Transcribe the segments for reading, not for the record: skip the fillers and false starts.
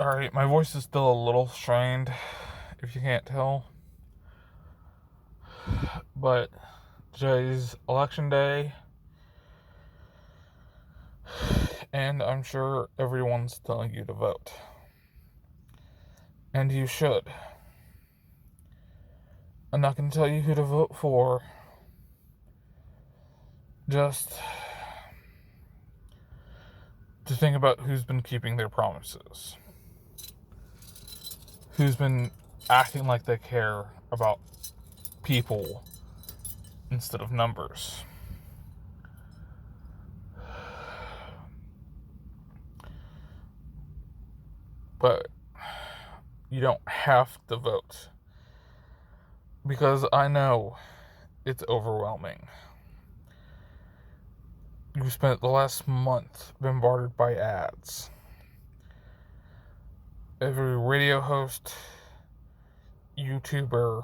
Alright, my voice is still a little strained, if you can't tell. But today's election day, and I'm sure everyone's telling you to vote. And you should. I'm not going to tell you who to vote for. Just to think about who's been keeping their promises. Who's been acting like they care about people instead of numbers. But you don't have to vote. Because I know it's overwhelming. You spent the last month bombarded by ads. Every radio host, YouTuber,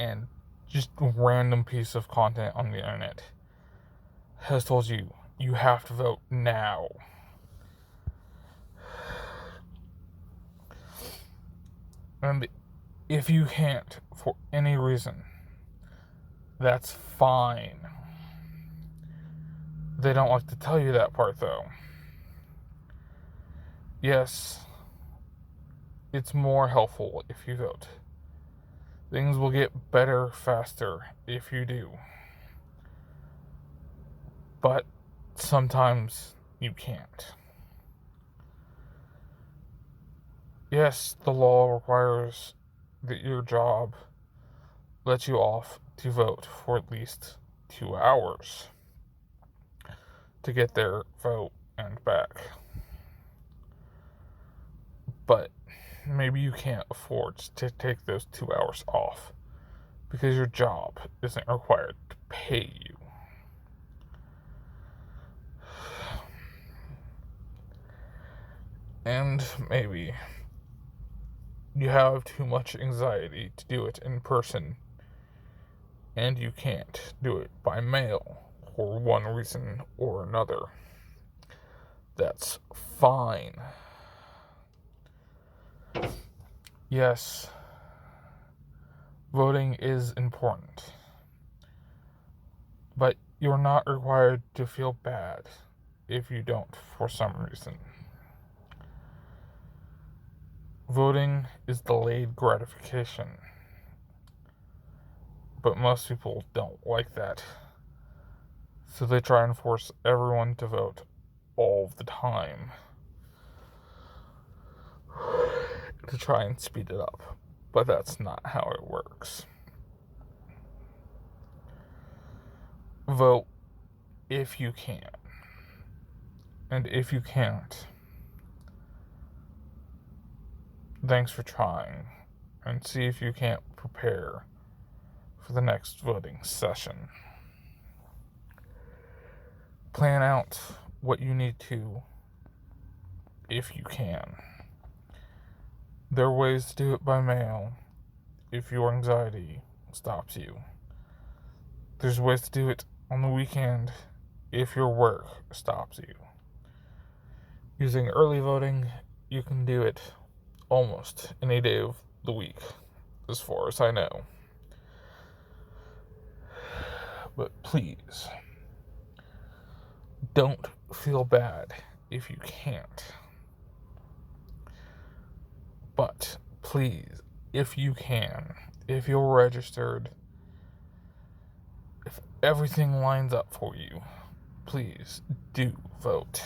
and just random piece of content on the internet has told you you have to vote now. And if you can't for any reason, that's fine. They don't like to tell you that part though. Yes, it's more helpful if you vote. Things will get better faster if you do. But sometimes you can't. Yes, the law requires that your job lets you off to vote for at least 2 hours to get their vote and back. But maybe you can't afford to take those 2 hours off because your job isn't required to pay you. And maybe you have too much anxiety to do it in person, and you can't do it by mail for one reason or another. That's fine. Yes, voting is important, but you're not required to feel bad if you don't for some reason. Voting is delayed gratification, but most people don't like that. So they try and force everyone to vote all the time to try and speed it up. But that's not how it works. Vote if you can. And if you can't, thanks for trying. And see if you can't prepare for the next voting session. Plan out what you need to if you can. There are ways to do it by mail if your anxiety stops you. There's ways to do it on the weekend if your work stops you. Using early voting, you can do it almost any day of the week, as far as I know. But please, don't feel bad if you can't. But please, if you can, if you're registered, if everything lines up for you, please do vote.